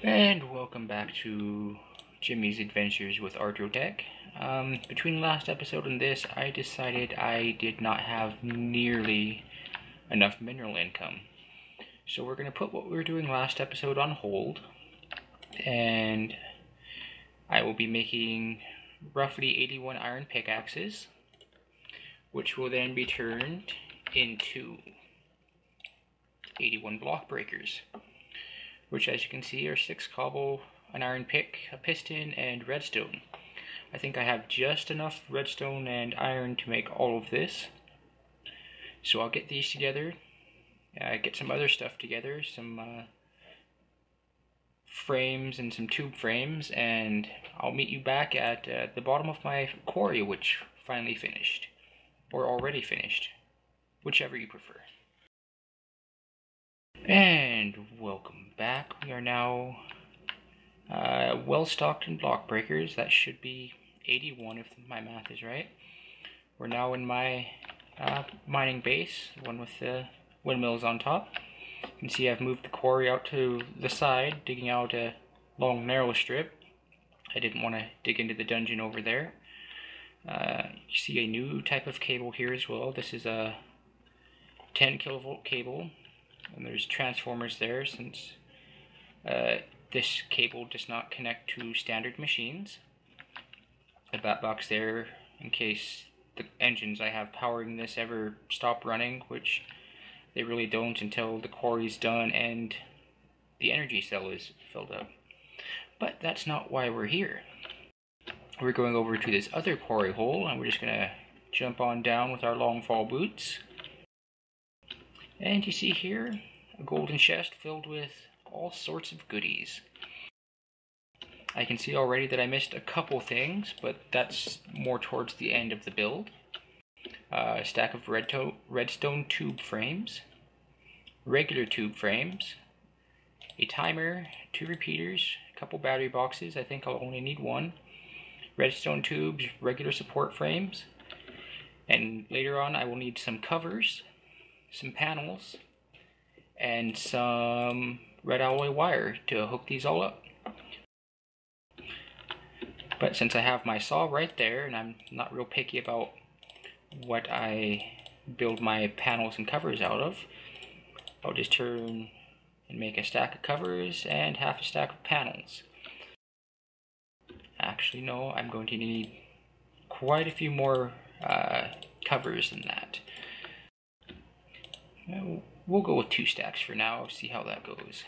And welcome back to Jimmy's Adventures with Ardrotech. Between the last episode and this, I decided I did not have nearly enough mineral income. So we're going to put what we were doing last episode on hold, and I will be making roughly 81 iron pickaxes, which will then be turned into 81 block breakers, which, as you can see, are 6 cobble, an iron pick, a piston, and redstone. I think I have just enough redstone and iron to make all of this. So I'll get these together, get some other stuff together, some frames and some tube frames, and I'll meet you back at the bottom of my quarry, which finally finished, or already finished, whichever you prefer. And welcome back. We are now well stocked in block breakers. That should be 81 if my math is right. We're now in my mining base, the one with the windmills on top. You can see I've moved the quarry out to the side, digging out a long narrow strip. I didn't want to dig into the dungeon over there. You see a new type of cable here as well. This is a 10 kilovolt cable. And there's transformers there, since this cable does not connect to standard machines. A bat box there in case the engines I have powering this ever stop running, which they really don't until the quarry's done and the energy cell is filled up. But that's not why we're here. We're going over to this other quarry hole, and we're just going to jump on down with our long fall boots. And you see here, a golden chest filled with all sorts of goodies. I can see already that I missed a couple things, but that's more towards the end of the build. A stack of redstone tube frames, regular tube frames, a timer, 2 repeaters, a couple battery boxes, I think I'll only need 1, redstone tubes, regular support frames, and later on I will need some covers, some panels, and some red alloy wire to hook these all up. But since I have my saw right there, and I'm not real picky about what I build my panels and covers out of, I'll just turn and make a stack of covers and half a stack of panels. Actually, no, I'm going to need quite a few more covers than that. We'll go with 2 stacks for now, see how that goes.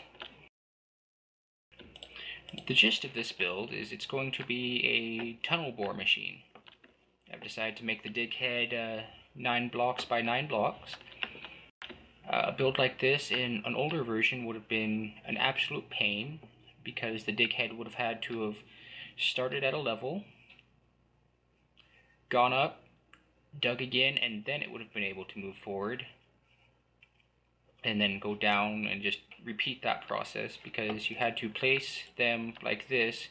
The gist of this build is it's going to be a tunnel bore machine. I've decided to make the dig head 9 blocks by 9 blocks. A build like this in an older version would have been an absolute pain, because the dig head would have had to have started at a level, gone up, dug again, and then it would have been able to move forward, and then go down and just repeat that process, because you had to place them like this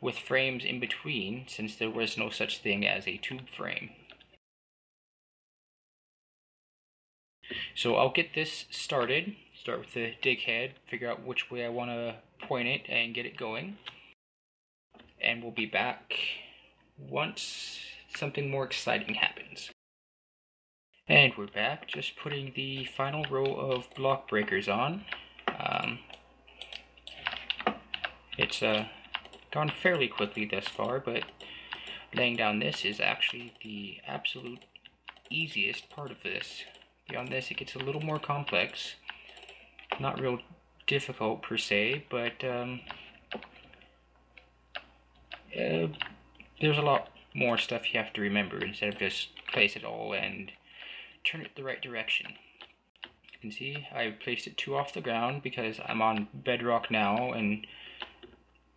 with frames in between, since there was no such thing as a tube frame. So I'll get this started, start with the dig head, figure out which way I want to point it and get it going, and we'll be back once something more exciting happens. And we're back, just putting the final row of block breakers on. It's gone fairly quickly thus far, but laying down this is actually the absolute easiest part of this. Beyond this, it gets a little more complex. Not real difficult per se, but there's a lot more stuff you have to remember instead of just place it all and turn it the right direction. You can see I placed it 2 off the ground because I'm on bedrock now, and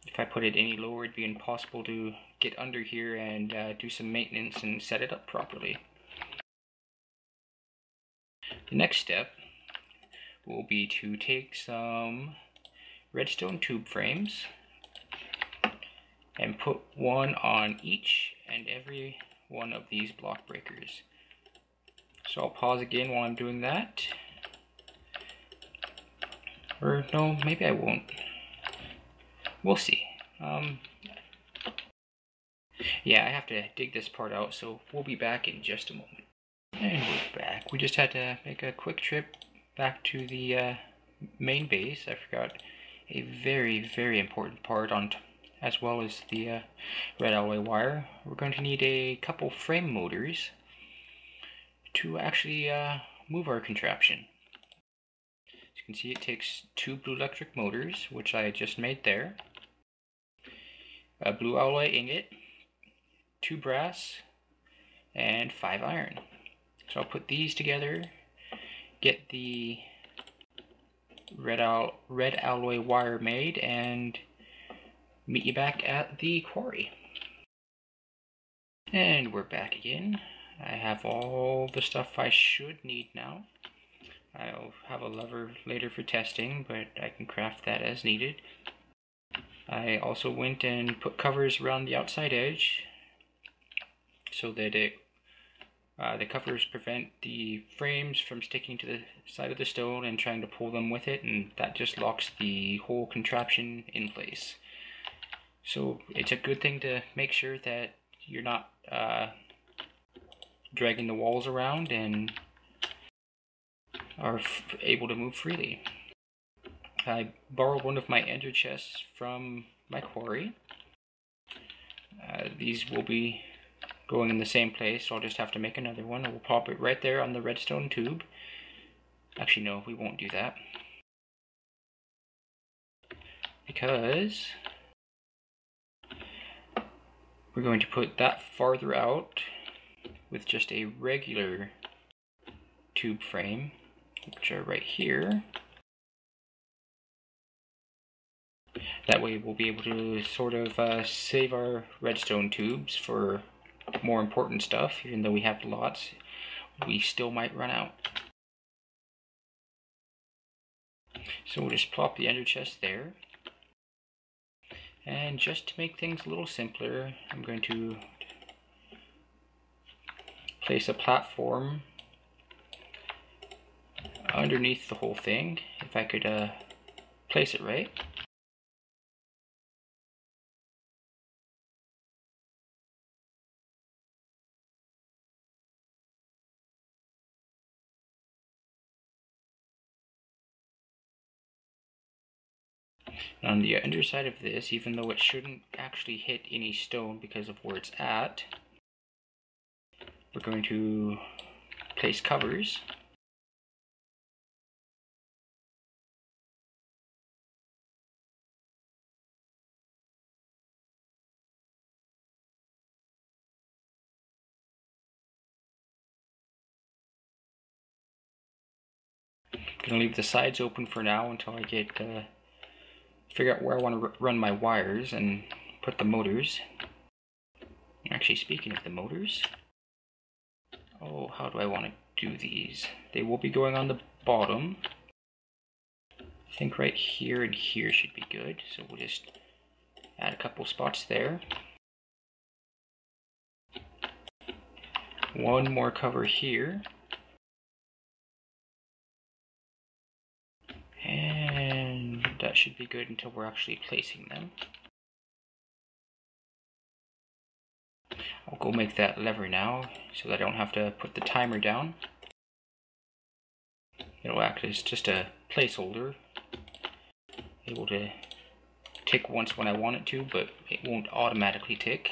if I put it any lower it'd be impossible to get under here and do some maintenance and set it up properly. The next step will be to take some redstone tube frames and put 1 on each and every one of these block breakers. So I'll pause again while I'm doing that. Or no, maybe I won't. we'll see. Yeah, I have to dig this part out, so we'll be back in just a moment. And we're back. We just had to make a quick trip back to the main base. I forgot a very, very important part on, as well as the red alloy wire. We're going to need a couple frame motors to actually move our contraption. As you can see, it takes 2 blue electric motors, which I just made there, a blue alloy ingot, 2 brass, and 5 iron. So I'll put these together, get the red alloy wire made, and meet you back at the quarry. And we're back again. I have all the stuff I should need now. I'll have a lever later for testing, but I can craft that as needed. I also went and put covers around the outside edge so that the covers prevent the frames from sticking to the side of the stone and trying to pull them with it, and that just locks the whole contraption in place. So it's a good thing to make sure that you're not dragging the walls around and are able to move freely. I borrowed one of my ender chests from my quarry. These will be going in the same place, so I'll just have to make another one. I will pop it right there on the redstone tube. Actually, no, we won't do that, because we're going to put that farther out with just a regular tube frame, which are right here. That way we'll be able to sort of save our redstone tubes for more important stuff. Even though we have lots, we still might run out. So we'll just plop the ender chest there. And just to make things a little simpler, I'm going to place a platform underneath the whole thing, if I could place it right. On the underside of this, even though it shouldn't actually hit any stone because of where it's at, we're going to place covers. I'm going to leave the sides open for now until I get figure out where I want to run my wires and put the motors. Actually, speaking of the motors, oh, how do I want to do these? They will be going on the bottom. I think right here and here should be good, so we'll just add a couple spots there. One more cover here. And that should be good until we're actually placing them. I'll go make that lever now so that I don't have to put the timer down. It'll act as just a placeholder, able to tick once when I want it to, but it won't automatically tick.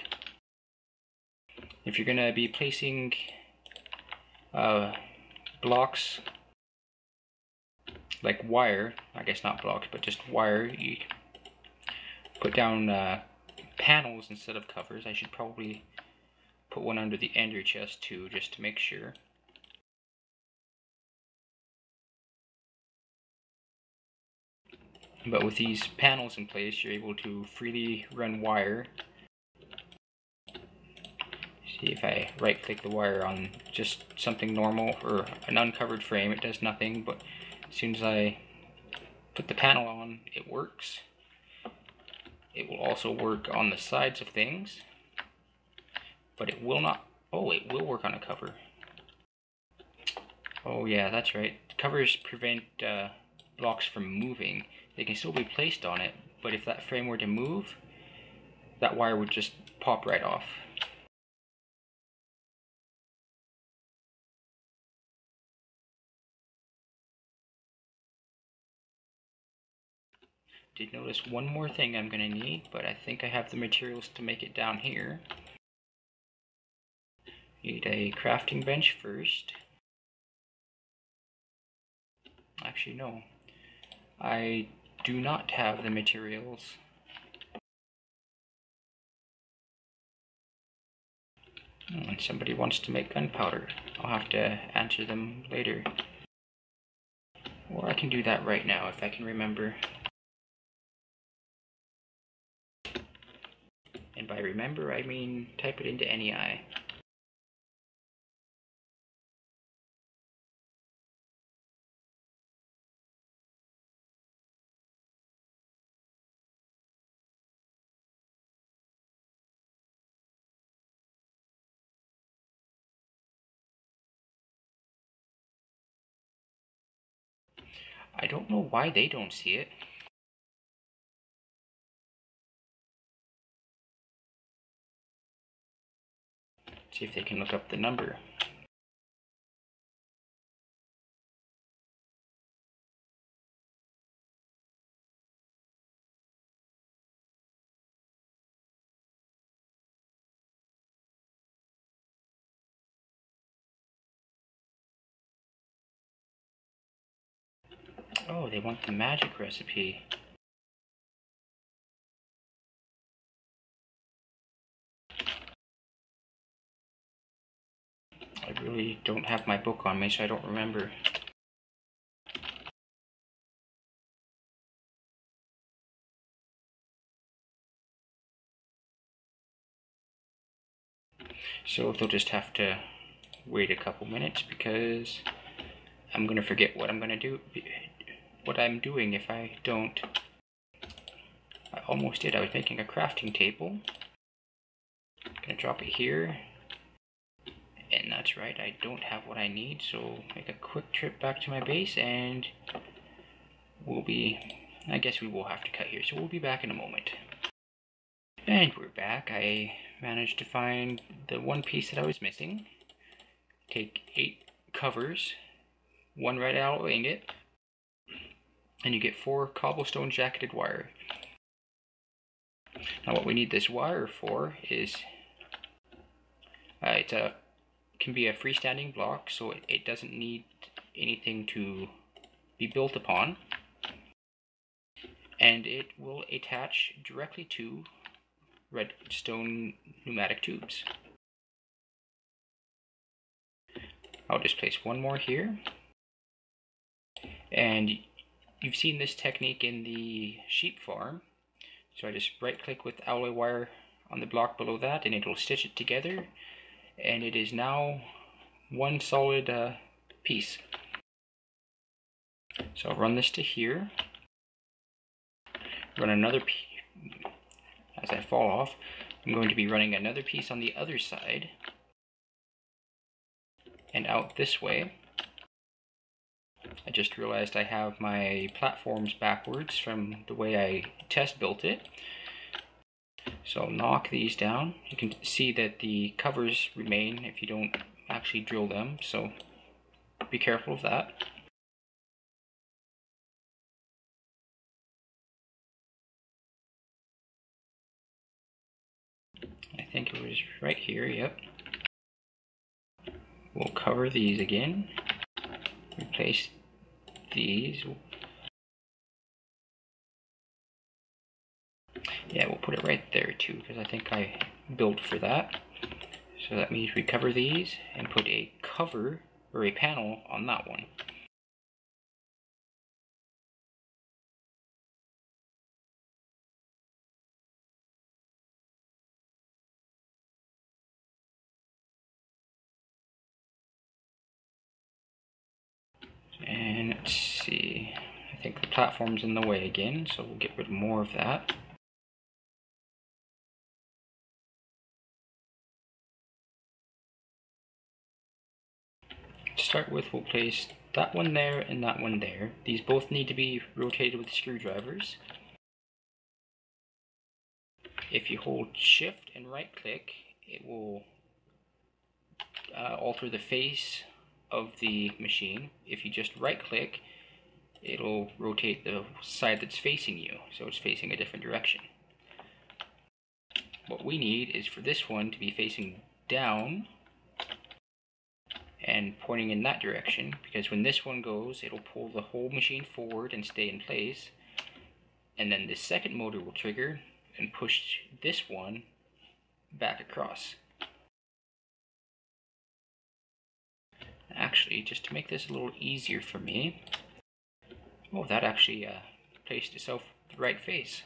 If you're going to be placing blocks like wire, I guess not blocks, but just wire, you put down panels instead of covers. I should probably put one under the ender chest too, just to make sure. But with these panels in place, you're able to freely run wire. See, if I right click the wire on just something normal or an uncovered frame, it does nothing, but as soon as I put the panel on, it works. It will also work on the sides of things, but it will not, oh, it will work on a cover. Oh yeah, that's right. Covers prevent blocks from moving. They can still be placed on it, but if that frame were to move, that wire would just pop right off. Did notice one more thing I'm going to need, but I think I have the materials to make it down here. Need a crafting bench first. Actually, no. I do not have the materials. And somebody wants to make gunpowder. I'll have to answer them later. Or I can do that right now if I can remember. And by remember, I mean type it into NEI. I don't know why they don't see it. See if they can look up the number. Oh, they want the magic recipe. I really don't have my book on me, so I don't remember. So they'll just have to wait a couple minutes because I'm gonna forget what I'm doing if I don't. I almost did. I was making a crafting table. Gonna drop it here. And that's right, I don't have what I need, so make a quick trip back to my base and I guess we will have to cut here, so we'll be back in a moment. And we're back. I managed to find the one piece that I was missing. Take 8 covers, 1 red alloy ingot, and you get 4 cobblestone jacketed wire. Now what we need this wire for is, can be a freestanding block, so it doesn't need anything to be built upon, and it will attach directly to redstone pneumatic tubes. I'll just place one more here, and you've seen this technique in the sheep farm, so I just right click with alloy wire on the block below that and it'll stitch it together, and it is now one solid piece. So I'll run this to here, run another piece. As I fall off, I'm going to be running another piece on the other side and out this way. I just realized I have my platforms backwards from the way I test built it. So I'll knock these down. You can see that the covers remain if you don't actually drill them, so be careful of that. I think it was right here, yep. We'll cover these again. Replace these. Yeah, we'll put it right there too, because I think I built for that. So that means we cover these and put a cover or a panel on that one. And let's see, I think the platform's in the way again, so we'll get rid of more of that. To start with, we'll place that one there and that one there. These both need to be rotated with screwdrivers. if you hold shift and right click, it will alter the face of the machine. If you just right click, it'll rotate the side that's facing you, so it's facing a different direction. What we need is for this one to be facing down and pointing in that direction, because when this one goes, it'll pull the whole machine forward and stay in place, and then the second motor will trigger and push this one back across. Actually, just to make this a little easier for me, oh, that actually placed itself the right face.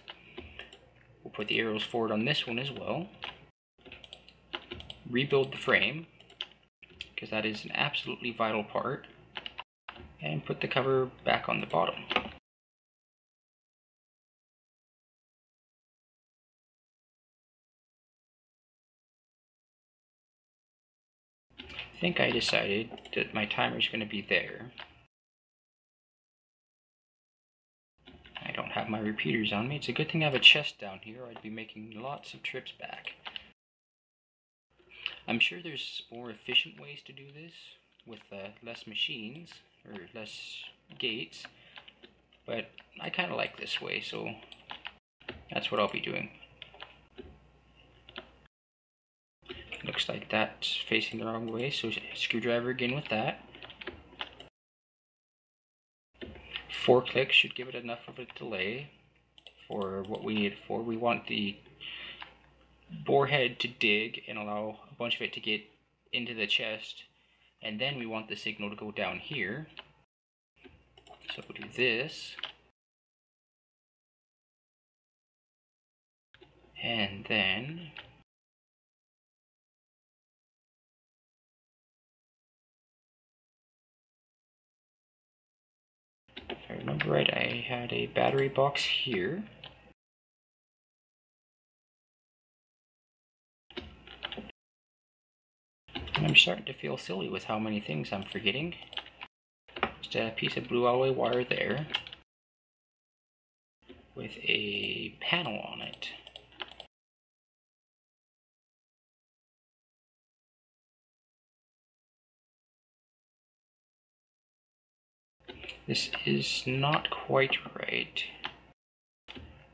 We'll put the arrows forward on this one as well. Rebuild the frame, because that is an absolutely vital part, and put the cover back on the bottom. I think I decided that my timer is going to be there. I don't have my repeaters on me. It's a good thing I have a chest down here, or I'd be making lots of trips back. I'm sure there's more efficient ways to do this with less machines or less gates, but I kind of like this way, so that's what I'll be doing. Looks like that's facing the wrong way, so screwdriver again with that. 4 clicks should give it enough of a delay for what we need it for. We want the bore head to dig and allow a bunch of it to get into the chest, and then we want the signal to go down here. So we'll do this, and then if I remember right, I had a battery box here. And I'm starting to feel silly with how many things I'm forgetting. Just a piece of blue alloy wire there with a panel on it. This is not quite right,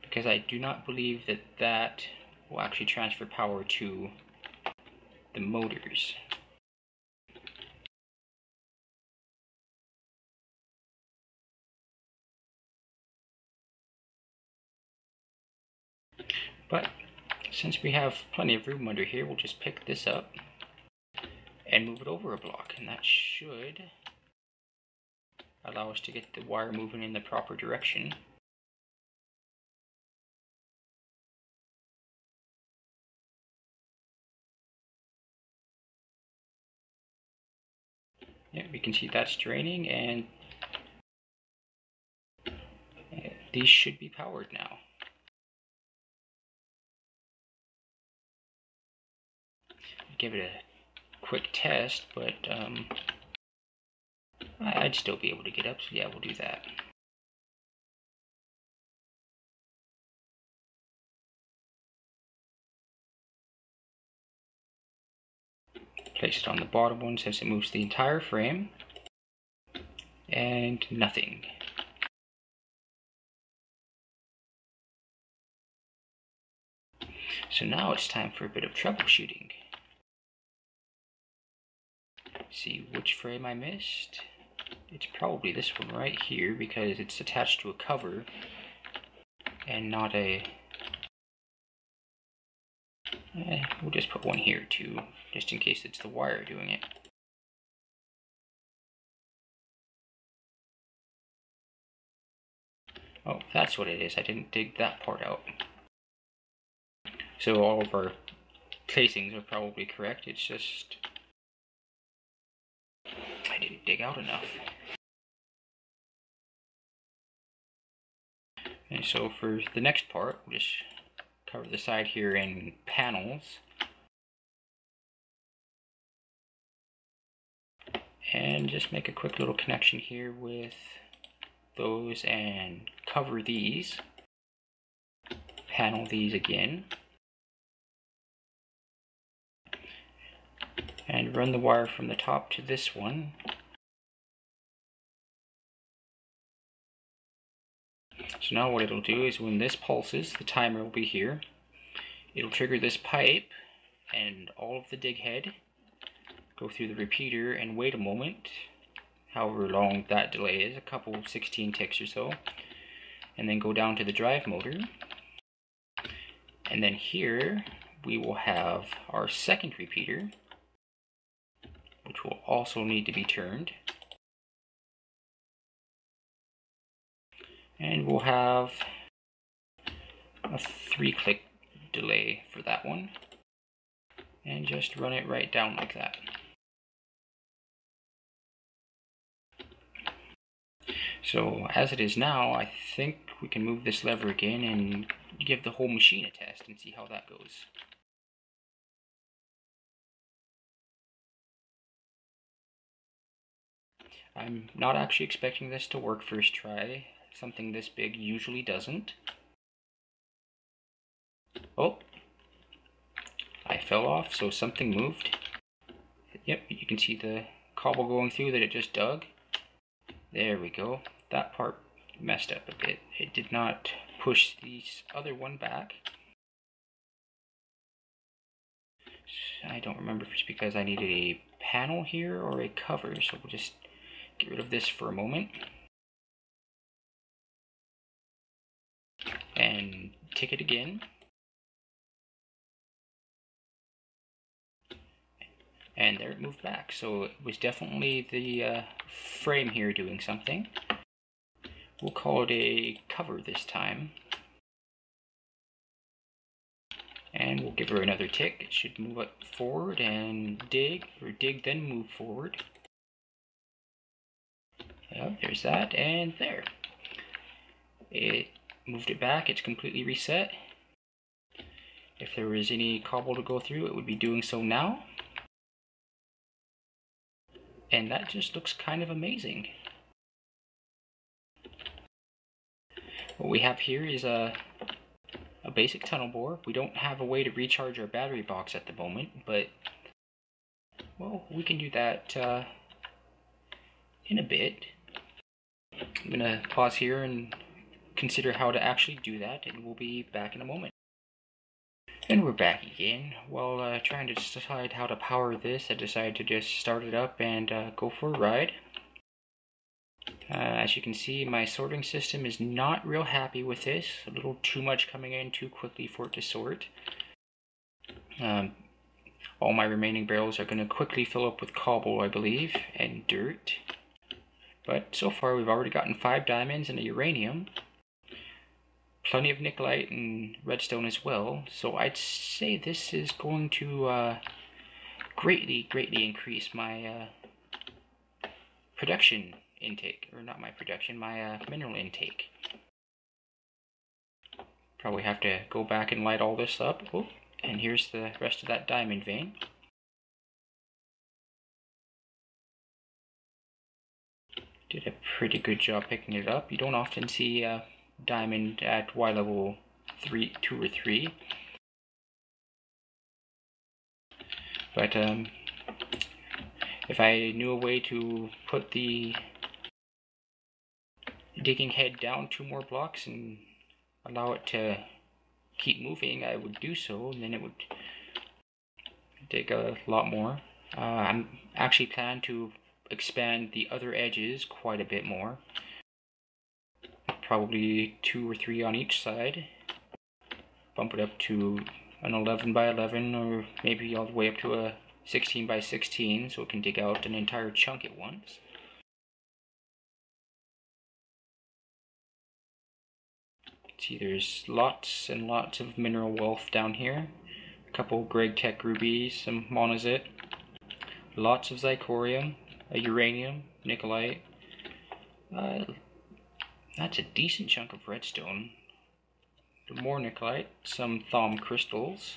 because I do not believe that that will actually transfer power to the motors. But since we have plenty of room under here, we'll just pick this up and move it over a block, and that should allow us to get the wire moving in the proper direction. Yeah, we can see that's draining, and these should be powered now. Give it a quick test, but I'd still be able to get up, so yeah, we'll do that. Place it on the bottom one since it moves the entire frame, and nothing. So now it's time for a bit of troubleshooting. See which frame I missed. It's probably this one right here, because it's attached to a cover and not a... we'll just put one here too, just in case it's the wire doing it. Oh, that's what it is. I didn't dig that part out. So all of our casings are probably correct. It's just I didn't dig out enough. And so for the next part, we'll just cover the side here in panels. And just make a quick little connection here with those and cover these. Panel these again. and run the wire from the top to this one. So now what it'll do is when this pulses, the timer will be here. It'll trigger this pipe and all of the dig head, go through the repeater and wait a moment, however long that delay is, a couple 16 ticks or so, and then go down to the drive motor. And then here we will have our second repeater, which will also need to be turned. And we'll have a 3-click delay for that one. And just run it right down like that. So as it is now, I think we can move this lever again and give the whole machine a test and see how that goes. I'm not actually expecting this to work first try. Something this big usually doesn't. Oh, I fell off, so something moved. Yep, you can see the cobble going through that it just dug. There we go. That part messed up a bit. It did not push the other one back. I don't remember if it's because I needed a panel here or a cover, so we'll just get rid of this for a moment. And tick it again. And there it moved back. So it was definitely the frame here doing something. We'll call it a cover this time. And we'll give her another tick. It should move it forward and dig, or dig then move forward. Yep, there's that, and there. It moved it back, it's completely reset. If there was any cobble to go through, it would be doing so now. And that just looks kind of amazing. What we have here is a basic tunnel bore. We don't have a way to recharge our battery box at the moment, but well, we can do that in a bit. I'm gonna pause here and consider how to actually do that, and we'll be back in a moment. And we're back again. While trying to decide how to power this, I decided to just start it up and go for a ride. As you can see, my sorting system is not real happy with this. A little too much coming in too quickly for it to sort. All my remaining barrels are going to quickly fill up with cobble, I believe, and dirt. But so far we've already gotten 5 diamonds and a uranium. Plenty of nickelite and redstone as well. So I'd say this is going to greatly increase my production intake, or not my production, my mineral intake. Probably have to go back and light all this up. Oh, and here's the rest of that diamond vein. Did a pretty good job picking it up. You don't often see diamond at Y level 2 or 3. But if I knew a way to put the digging head down 2 more blocks and allow it to keep moving, I would do so, and then it would dig a lot more. I'm actually planning to expand the other edges quite a bit more. Probably 2 or 3 on each side. Bump it up to an 11 by 11, or maybe all the way up to a 16 by 16, so it can dig out an entire chunk at once. See, there's lots and lots of mineral wealth down here. A couple Ardrotech rubies, some monazite, lots of zirconium, a uranium, nickelite. That's a decent chunk of redstone. More nickelite, some Thaum crystals,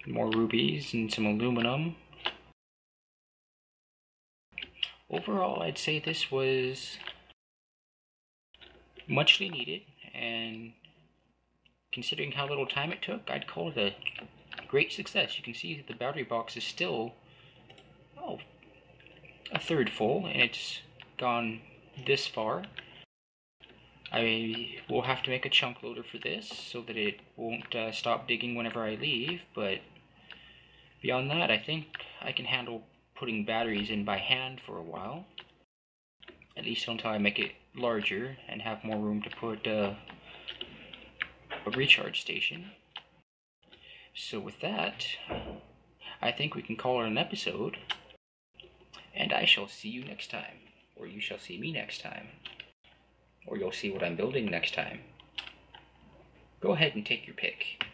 more rubies, and some aluminum. Overall, I'd say this was muchly needed, and considering how little time it took, I'd call it great success. You can see that the battery box is still, a third full, and it's gone this far. I will have to make a chunk loader for this so that it won't stop digging whenever I leave, but beyond that, I think I can handle putting batteries in by hand for a while. At least until I make it larger and have more room to put a recharge station. So with that, I think we can call it an episode, and I shall see you next time, or you shall see me next time, or you'll see what I'm building next time. Go ahead and take your pick.